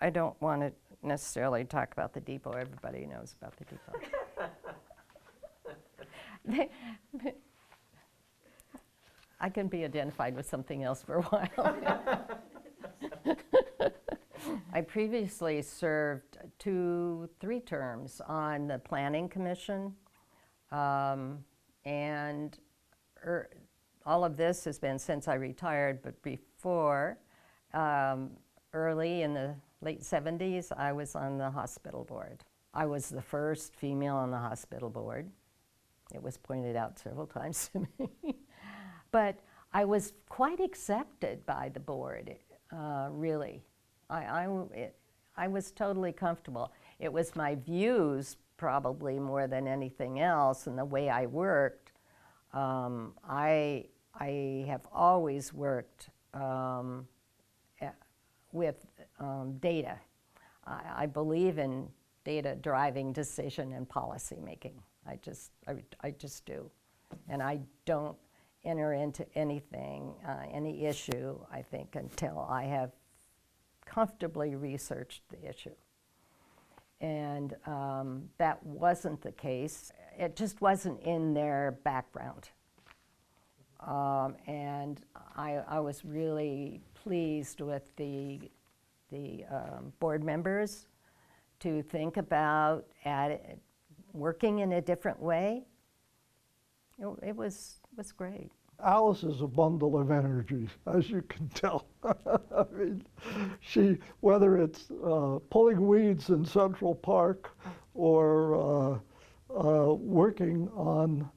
I don't want to necessarily talk about the depot. Everybody knows about the depot. I can be identified with something else for a while. I previously served 3 terms on the Planning Commission, and all of this has been since I retired, but before, early in the late 70s, I was on the hospital board. I was the first female on the hospital board. It was pointed out several times to me. But I was quite accepted by the board, really. I was totally comfortable. It was my views, probably more than anything else, and the way I worked. I have always worked with data. I believe in data driving decision and policy making. I just do. And I don't enter into anything, any issue, I think, until I have comfortably researched the issue. And that wasn't the case. It just wasn't in their background. And I was really pleased with the board members to think about working in a different way. It was great. Alice is a bundle of energy, as you can tell. I mean, whether it's pulling weeds in Central Park or working on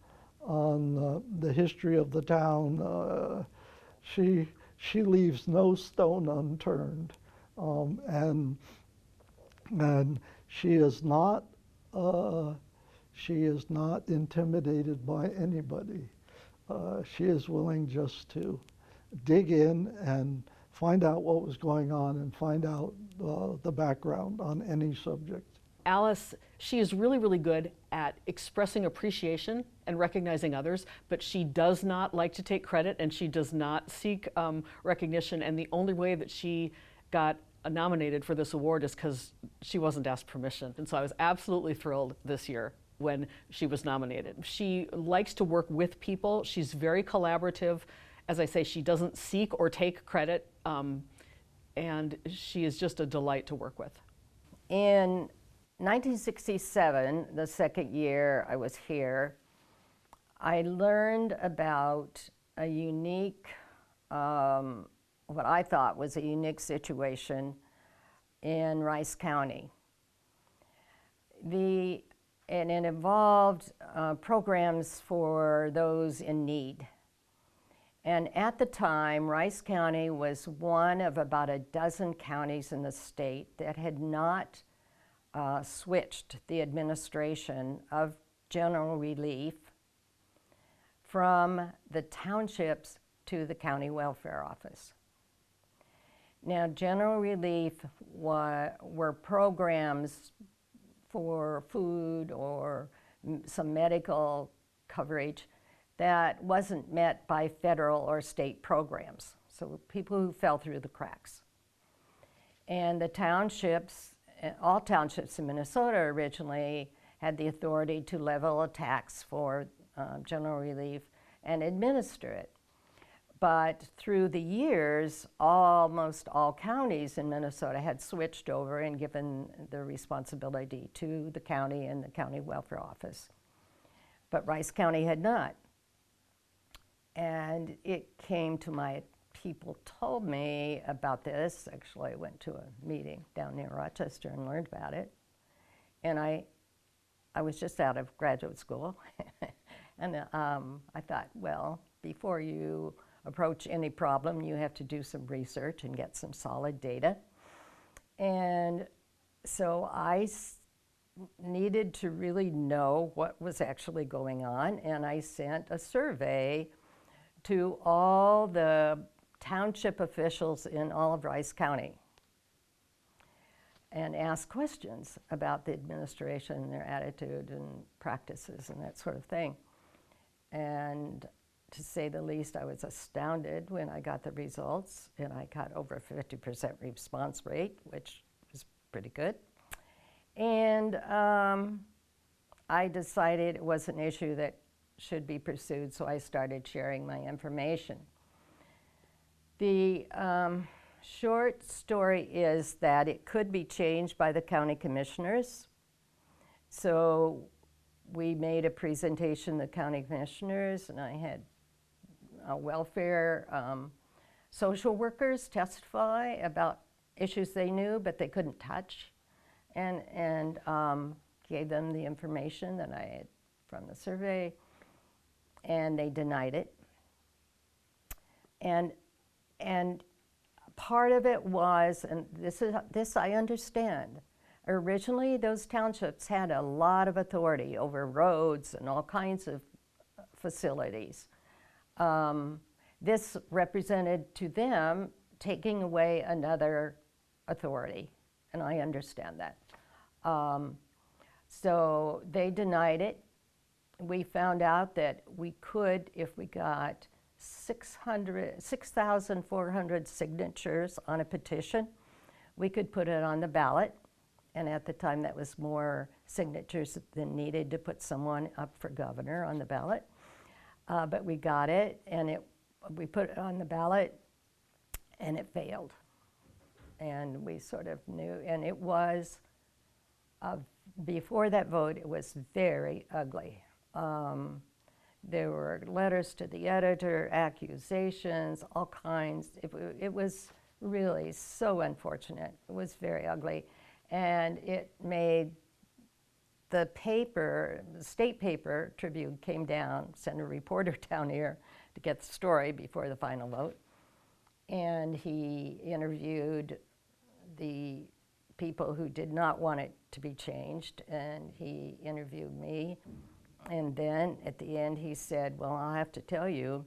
the history of the town, she leaves no stone unturned, and she is not intimidated by anybody. She is willing just to dig in and find out what was going on and find out the background on any subject. Alice, she is really, really good at expressing appreciation and recognizing others, but she does not like to take credit and she does not seek recognition, and the only way that she got nominated for this award is because she wasn't asked permission. And so I was absolutely thrilled this year when she was nominated. She likes to work with people. She's very collaborative. As I say, she doesn't seek or take credit, and she is just a delight to work with. In 1967, the second year I was here, I learned about a unique, what I thought was a unique situation in Rice County. And it involved programs for those in need. And at the time, Rice County was one of about a dozen counties in the state that had not switched the administration of general relief from the townships to the county welfare office. Now, general relief were programs for food or some medical coverage that wasn't met by federal or state programs. So people who fell through the cracks. And the townships, all townships in Minnesota originally had the authority to level a tax for general relief and administer it. But through the years, almost all counties in Minnesota had switched over and given the responsibility to the county and the county welfare office. But Rice County had not. And it came to people told me about this. Actually, I went to a meeting down near Rochester and learned about it. And I was just out of graduate school. And I thought, well, before you approach any problem, you have to do some research and get some solid data. And so I needed to really know what was actually going on, and I sent a survey to all the township officials in all of Rice County and asked questions about the administration, their attitude and practices and that sort of thing. And to say the least, I was astounded when I got the results, and I got over 50% response rate, which was pretty good. And I decided it was an issue that should be pursued, so I started sharing my information. The short story is that it could be changed by the county commissioners. So we made a presentation to the county commissioners, and I had welfare social workers testify about issues they knew but they couldn't touch, and gave them the information that I had from the survey, and they denied it. And part of it was, and this I understand, originally those townships had a lot of authority over roads and all kinds of facilities. This represented to them taking away another authority, and I understand that. So they denied it. We found out that we could, if we got 6,400 signatures on a petition, we could put it on the ballot. And at the time, that was more signatures than needed to put someone up for governor on the ballot. But we got it, and we put it on the ballot, and it failed. And we sort of knew, and it was, before that vote, it was very ugly. There were letters to the editor, accusations, all kinds. It was really so unfortunate. It was very ugly. And it made the paper, the state paper, Tribune, came down, sent a reporter down here to get the story before the final vote. And he interviewed the people who did not want it to be changed, and he interviewed me. And then at the end he said, well, I'll have to tell you,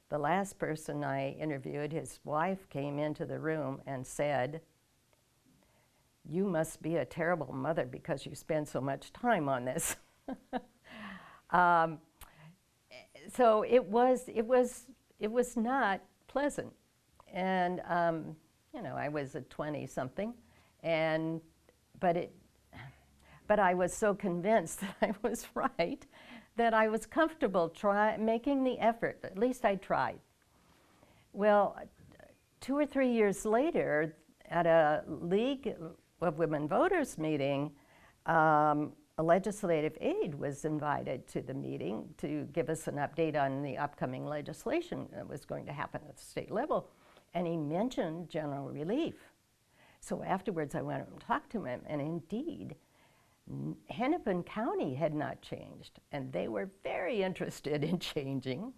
the last person I interviewed, his wife came into the room and said, you must be a terrible mother because you spend so much time on this. So it was not pleasant. And you know, I was a 20-something, but I was so convinced that I was right that I was comfortable making the effort. At least I tried. Well, 2 or 3 years later, at a League of Women Voters meeting, a legislative aide was invited to the meeting to give us an update on the upcoming legislation that was going to happen at the state level. And he mentioned general relief. So afterwards I went and talked to him, and indeed, Hennepin County had not changed, and they were very interested in changing.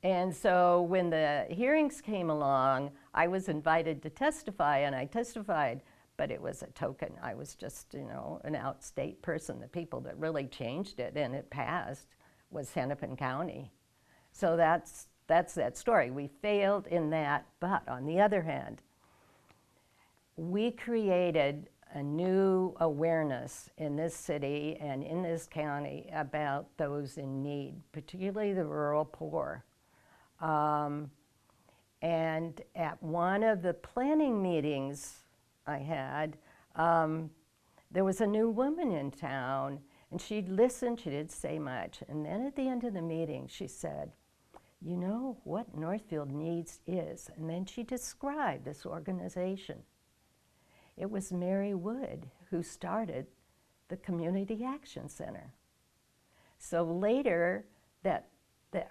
And so when the hearings came along, I was invited to testify, and I testified, but it was a token. I was just, you know, an outstate person. The people that really changed it and it passed was Hennepin County. So that's that story. We failed in that, but on the other hand, we created a new awareness in this city and in this county about those in need, particularly the rural poor. And at one of the planning meetings I had, there was a new woman in town, and she'd listened, she didn't say much, and then at the end of the meeting she said, you know what Northfield needs is, and then she described this organization. It was Mary Wood who started the Community Action Center. So later, that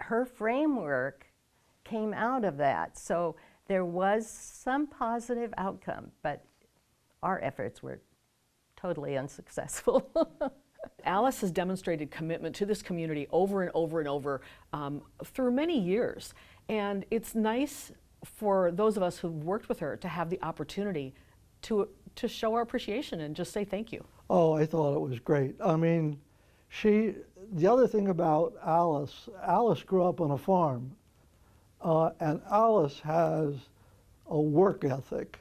her framework came out of that. So there was some positive outcome, but our efforts were totally unsuccessful. Alice has demonstrated commitment to this community over and over and over through many years. And it's nice for those of us who've worked with her to have the opportunity to show our appreciation and just say thank you. Oh, I thought it was great. I mean, the other thing about Alice grew up on a farm, and Alice has a work ethic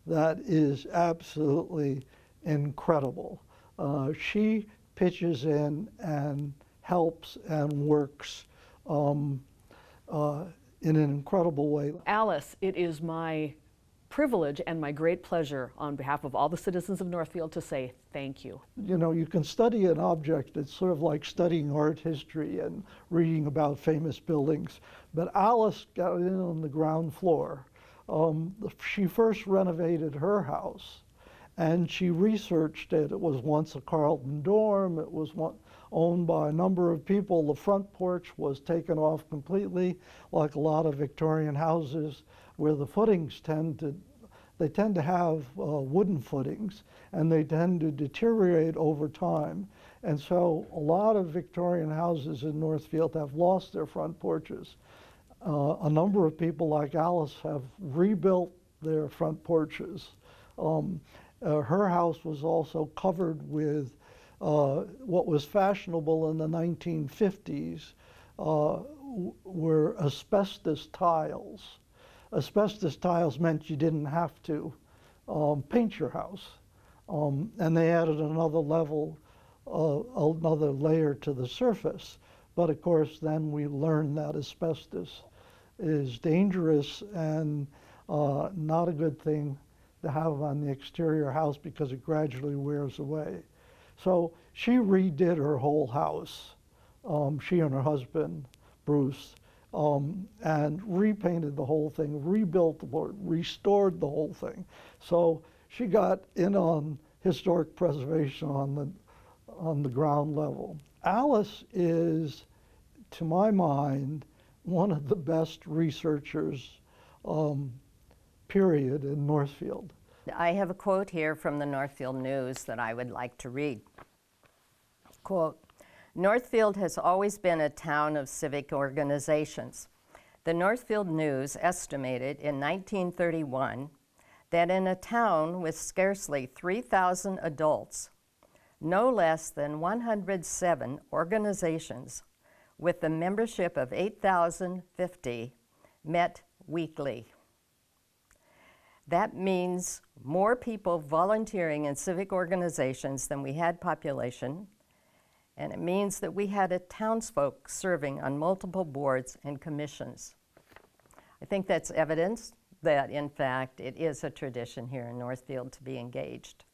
that is absolutely incredible. She pitches in and helps and works in an incredible way. Alice, it is my privilege and my great pleasure on behalf of all the citizens of Northfield to say thank you. You know, you can study an object. It's sort of like studying art history and reading about famous buildings. But Alice got in on the ground floor. She first renovated her house, and she researched it. It was once a Carlton dorm. It was owned by a number of people. The front porch was taken off completely, like a lot of Victorian houses where the footings tend to have wooden footings, and they tend to deteriorate over time. And so a lot of Victorian houses in Northfield have lost their front porches. A number of people like Alice have rebuilt their front porches. Her house was also covered with what was fashionable in the 1950s were asbestos tiles. Asbestos tiles meant you didn't have to paint your house. And they added another level, another layer to the surface. But of course, then we learned that asbestos is dangerous and not a good thing to have on the exterior house because it gradually wears away. So she redid her whole house, she and her husband, Bruce, and repainted the whole thing, rebuilt the board, restored the whole thing. So she got in on historic preservation on the ground level. Alice is, to my mind, one of the best researchers, period, in Northfield. I have a quote here from the Northfield News that I would like to read. Quote, "Northfield has always been a town of civic organizations. The Northfield News estimated in 1931 that in a town with scarcely 3,000 adults, no less than 107 organizations with the membership of 8,050 met weekly. That means more people volunteering in civic organizations than we had population, and it means that we had a townsfolk serving on multiple boards and commissions." I think that's evidence that, in fact, it is a tradition here in Northfield to be engaged.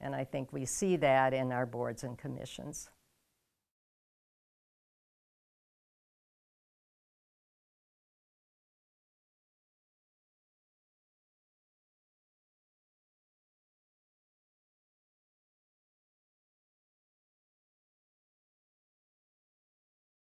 And I think we see that in our boards and commissions.